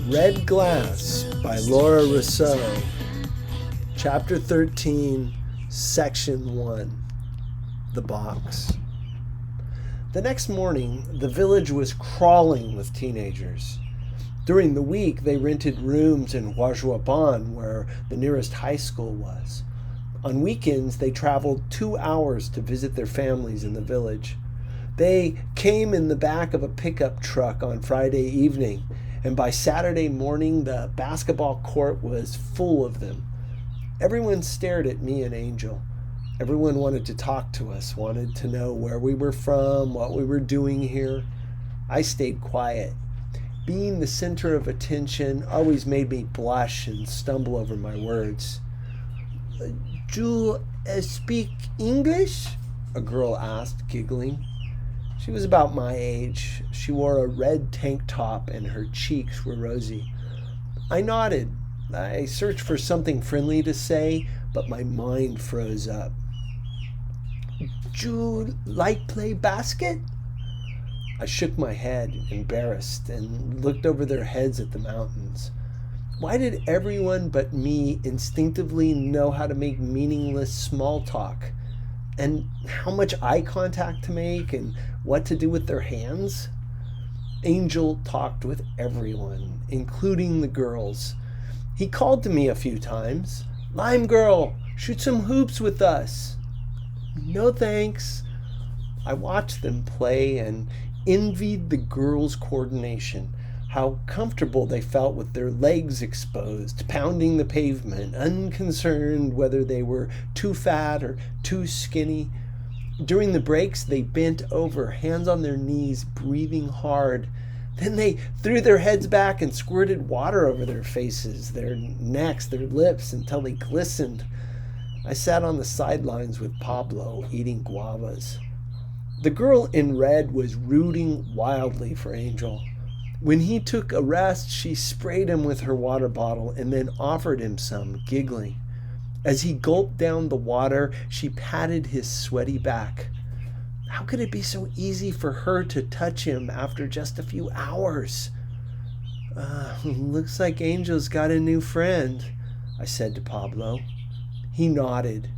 Red Glass by Laura Rousseau, Chapter 13, Section 1, The Box. The next morning, the village was crawling with teenagers. During the week, they rented rooms in Huajuapan, where the nearest high school was. On weekends, they traveled 2 hours to visit their families in the village. They came in the back of a pickup truck on Friday evening, and by Saturday morning, the basketball court was full of them. Everyone stared at me and Angel. Everyone wanted to talk to us, wanted to know where we were from, what we were doing here. I stayed quiet. Being the center of attention always made me blush and stumble over my words. "You speak English?" a girl asked, giggling. She was about my age. She wore a red tank top and her cheeks were rosy. I nodded. I searched for something friendly to say, but my mind froze up. "Do you like play basket?" I shook my head, embarrassed, and looked over their heads at the mountains. Why did everyone but me instinctively know how to make meaningless small talk? And how much eye contact to make and what to do with their hands? Angel talked with everyone, including the girls. He called to me a few times. "Lime girl, shoot some hoops with us." "No thanks." I watched them play and envied the girls' coordination, how comfortable they felt with their legs exposed, pounding the pavement, unconcerned whether they were too fat or too skinny. During the breaks, they bent over, hands on their knees, breathing hard. Then they threw their heads back and squirted water over their faces, their necks, their lips, until they glistened. I sat on the sidelines with Pablo, eating guavas. The girl in red was rooting wildly for Angel. When he took a rest, she sprayed him with her water bottle and then offered him some, giggling. As he gulped down the water, she patted his sweaty back. How could it be so easy for her to touch him after just a few hours? "Looks like Angel's got a new friend," I said to Pablo. He nodded.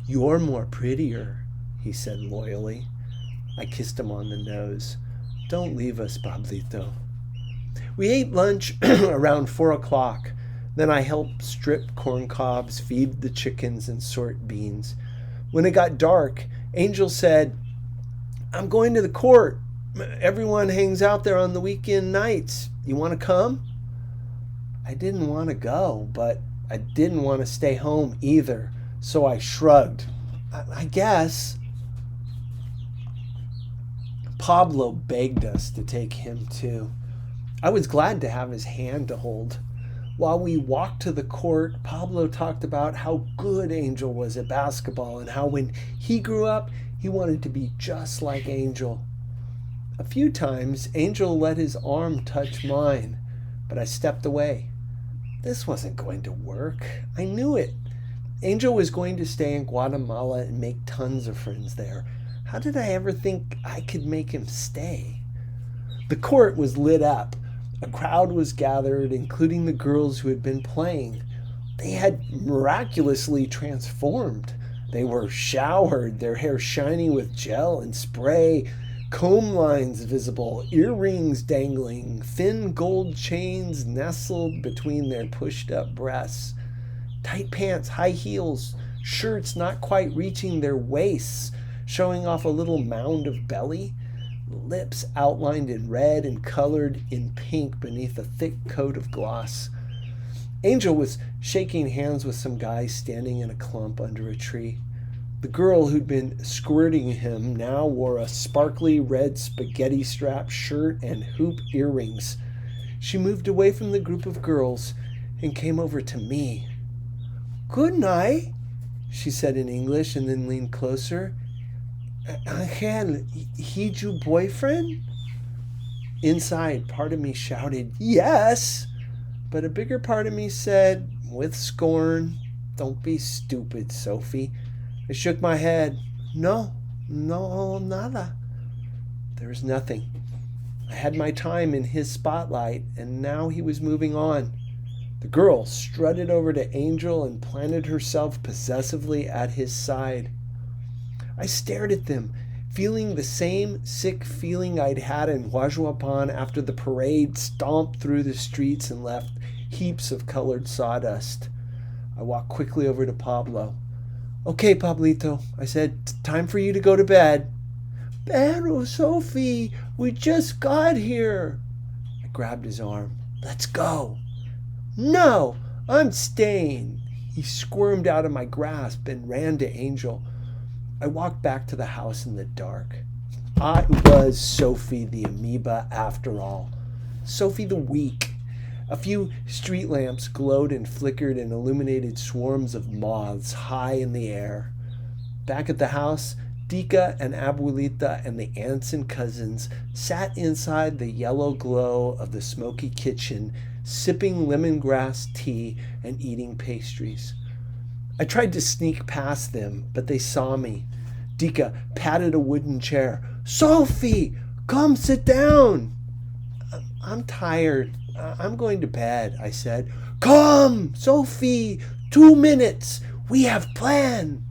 "You're more prettier," he said loyally. I kissed him on the nose. "Don't leave us, Pablito." We ate lunch around 4 o'clock. Then I helped strip corn cobs, feed the chickens, and sort beans. When it got dark, Angel said, "I'm going to the court. Everyone hangs out there on the weekend nights. You want to come?" I didn't want to go, but I didn't want to stay home either, so I shrugged. I guess. Pablo begged us to take him too. I was glad to have his hand to hold. While we walked to the court, Pablo talked about how good Angel was at basketball and how when he grew up, he wanted to be just like Angel. A few times, Angel let his arm touch mine, but I stepped away. This wasn't going to work. I knew it. Angel was going to stay in Guatemala and make tons of friends there. How did I ever think I could make him stay? The court was lit up. A crowd was gathered, including the girls who had been playing. They had miraculously transformed. They were showered, their hair shiny with gel and spray, comb lines visible, earrings dangling, thin gold chains nestled between their pushed-up breasts. Tight pants, high heels, shirts not quite reaching their waists, showing off a little mound of belly. Lips outlined in red and colored in pink beneath a thick coat of gloss. Angel was shaking hands with some guys standing in a clump under a tree. The girl who'd been squirting him now wore a sparkly red spaghetti-strap shirt and hoop earrings. She moved away from the group of girls and came over to me. "Good night," she said in English, and then leaned closer. "Angel, he's your boyfriend?" Inside, part of me shouted, "Yes!" But a bigger part of me said, with scorn, "Don't be stupid, Sophie." I shook my head. No, nada. There was nothing. I had my time in his spotlight, and now he was moving on. The girl strutted over to Angel and planted herself possessively at his side. I stared at them, feeling the same sick feeling I'd had in Huajuapan after the parade stomped through the streets and left heaps of colored sawdust. I walked quickly over to Pablo. "Okay, Pablito," I said, "time for you to go to bed." "Pero, Sophie, we just got here." I grabbed his arm. "Let's go." "No, I'm staying." He squirmed out of my grasp and ran to Angel. I walked back to the house in the dark. I was Sophie the amoeba after all. Sophie the weak. A few street lamps glowed and flickered and illuminated swarms of moths high in the air. Back at the house, Dika and Abuelita and the aunts and cousins sat inside the yellow glow of the smoky kitchen, sipping lemongrass tea and eating pastries. I tried to sneak past them, but they saw me. Dika patted a wooden chair. "Sophie, come sit down." "I'm tired. I'm going to bed," I said. "Come, Sophie, 2 minutes. We have plan."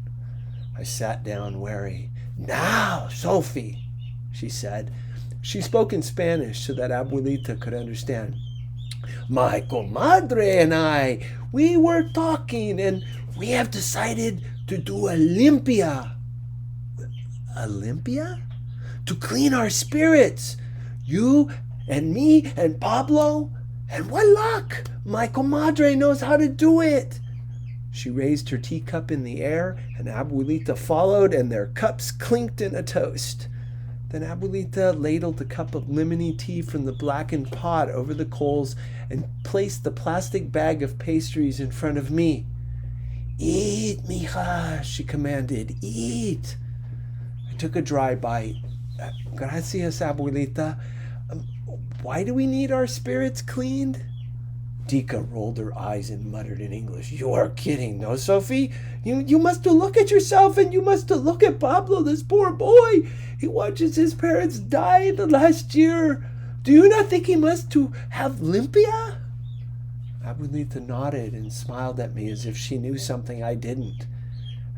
I sat down wary. "Now, Sophie," she said. She spoke in Spanish so that Abuelita could understand. "My comadre and I, we were talking and we have decided to do a limpia." "A limpia?" "To clean our spirits. You and me and Pablo. And what luck! My comadre knows how to do it." She raised her teacup in the air, and Abuelita followed, and their cups clinked in a toast. Then Abuelita ladled a cup of lemony tea from the blackened pot over the coals and placed the plastic bag of pastries in front of me. "Eat, mija," she commanded. "Eat." I took a dry bite. "Gracias, Abuelita. Why do we need our spirits cleaned?" Dika rolled her eyes and muttered in English. "You are kidding, no, Sophie? You must look at yourself, and you must look at Pablo, this poor boy. He watches his parents die the last year. Do you not think he must to have limpia?" Abuelita nodded and smiled at me as if she knew something I didn't.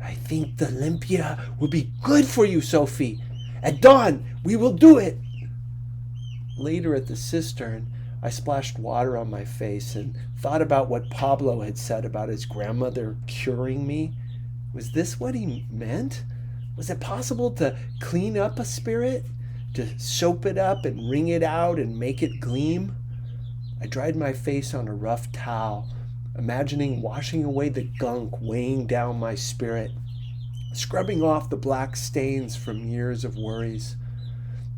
"I think the limpia will be good for you, Sophie. At dawn, we will do it." Later at the cistern, I splashed water on my face and thought about what Pablo had said about his grandmother curing me. Was this what he meant? Was it possible to clean up a spirit? To soap it up and wring it out and make it gleam? I dried my face on a rough towel, imagining washing away the gunk weighing down my spirit, scrubbing off the black stains from years of worries.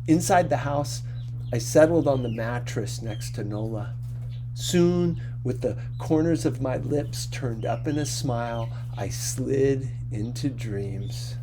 Inside the house, I settled on the mattress next to Nola. Soon, with the corners of my lips turned up in a smile, I slid into dreams.